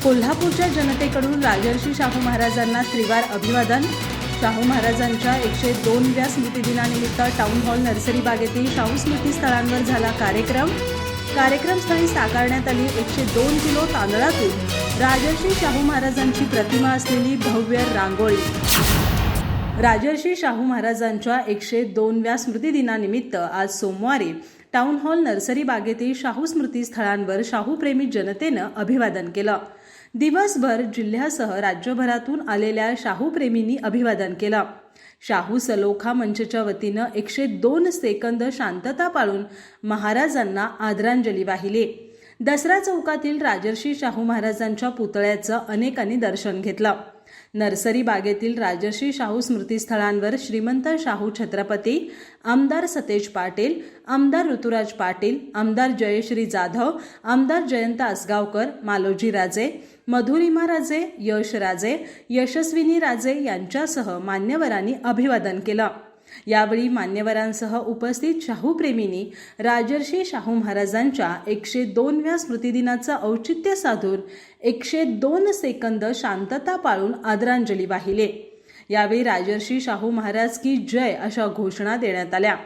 कोल्हापूरच्या जनतेकडून राजर्षी शाहू महाराजांना त्रिवार अभिवादन। शाहू महाराजांच्या 102व्या स्मृतिदिनानिमित्त टाउन हॉल नर्सरी बागेतील शाहू स्मृती स्थळांवर झाला कार्यक्रमस्थळी साकारण्यात आली 102 किलो तांदळातून राजर्षी शाहू महाराजांची प्रतिमा असलेली भव्य रांगोळी। राजर्षी शाहू महाराजांच्या 102व्या स्मृतिदिनानिमित्त आज सोमवारी टाउन हॉल नर्सरी बागेतील शाहू स्मृती स्थळांवर शाहूप्रेमी जनतेनं अभिवादन केलं। दिवसभर जिल्ह्यासह राज्यभरातून आलेल्या शाहूप्रेमींनी अभिवादन केलं। शाहू सलोखा मंचच्या वतीनं 102 सेकंद शांतता पाळून महाराजांना आदरांजली वाहिली। दसरा चौकातील राजर्षी शाहू महाराजांच्या पुतळ्याचं अनेकांनी दर्शन घेतलं। नर्सरी बागेतील राजर्षी शाहू स्मृतीस्थळांवर श्रीमंत शाहू छत्रपती, आमदार सतेज पाटील, आमदार ऋतुराज पाटील, आमदार जयश्री जाधव, आमदार जयंत आसगावकर, मालोजी राजे, मधुरिमा राजे, यश राजे, यशस्विनी राजे यांच्यासह मान्यवरांनी अभिवादन केलं। यावेळी मान्यवरांसह उपस्थित शाहूप्रेमींनी राजर्षी शाहू महाराजांच्या 102व्या स्मृतिदिनाचं औचित्य साधून 102 सेकंद शांतता पाळून आदरांजली वाहिली। यावेळी राजर्षी शाहू महाराज की जय अशा घोषणा देण्यात आल्या।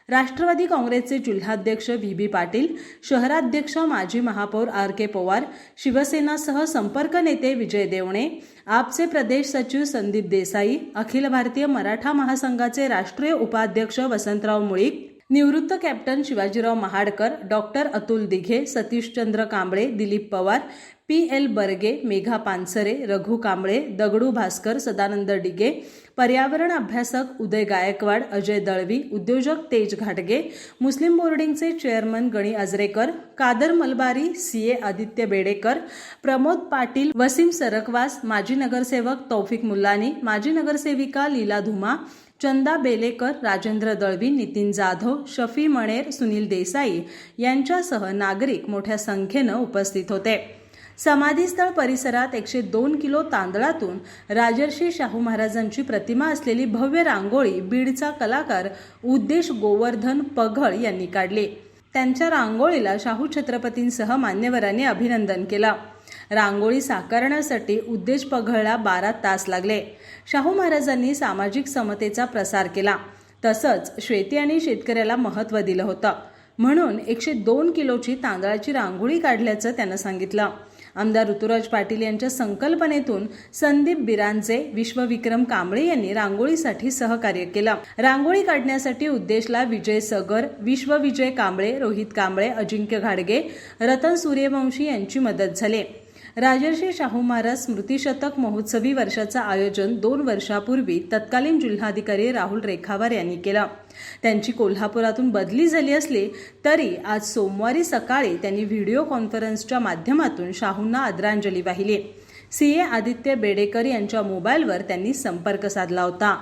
राष्ट्रवादी काँग्रेसचे जिल्हाध्यक्ष व्ही पाटील, शहराध्यक्ष माजी महापौर के पवार, शिवसेनासह संपर्क नेते विजय देवणे, आपचे प्रदेश सचिव संदीप देसाई, अखिल भारतीय मराठा महासंघाचे राष्ट्रीय उपाध्यक्ष वसंतराव मुळीक, निवृत्त captain Shivajirao Mahadkar, doctor Atul Dighe, Satishchandra Kamble, Dilip Pawar, PL Barge, Megha Pansare, Raghu Kamble, Dagdu Bhaskar, Sadanand Dige, पर्यावरण अभ्यासक उदय गायकवाड, अजय दळवी, उद्योजक तेज घाटगे, मुस्लिम बोर्डिंगचे चेअरमन गणी अजरेकर, कादर मलबारी, CA आदित्य बेडेकर, प्रमोद पाटील, वसीम सरकवास, माजी नगरसेवक तौफिक मुल्लानी, माजी नगरसेविका लीला धुमा, चंदा बेलेकर, राजेंद्र दळवी, नितीन जाधव, शफी मणेर, सुनील देसाई यांच्यासह नागरिक मोठ्या संख्येनं उपस्थित होते। समाधीस्थळ परिसरात 102 किलो तांदळातून राजर्षी शाहू महाराजांची प्रतिमा असलेली भव्य रांगोळी बीडचा कलाकार उद्देश गोवर्धन पघळ यांनी काढली। त्यांच्या रांगोळीला शाहू छत्रपतींसह मान्यवरांनी अभिनंदन केलं। रांगोळी साकारण्यासाठी उद्देश पघळला 12 तास लागले। शाहू महाराजांनी सामाजिक समतेचा प्रसार केला, तसंच शेती आणि शेतकऱ्याला महत्त्व दिलं होतं, म्हणून 102 किलोची तांदळाची रांगोळी काढल्याचं त्यानं सांगितलं। आमदार ऋतुराज पाटील यांच्या संकल्पनेतून संदीप बिरांचे, विश्वविक्रम कांबळे यांनी रांगोळीसाठी सहकार्य केलं। रांगोळी काढण्यासाठी उद्देशला विजय सगर, विश्वविजय कांबळे, रोहित कांबळे, अजिंक्य घाडगे, रतन सूर्यवंशी यांची मदत झाली। राजर्षी शाहू महाराज स्मृतिशतक महोत्सवी वर्षाचं आयोजन 2 वर्षापूर्वी तत्कालीन जिल्हाधिकारी राहुल रेखावार यांनी केलं। त्यांची कोल्हापुरातून बदली झाली असली तरी आज सोमवारी सकाळी त्यांनी व्हिडिओ कॉन्फरन्सच्या माध्यमातून शाहूंना आदरांजली वाहिली। CA आदित्य बेडेकर यांच्या मोबाईलवर त्यांनी संपर्क साधला होता।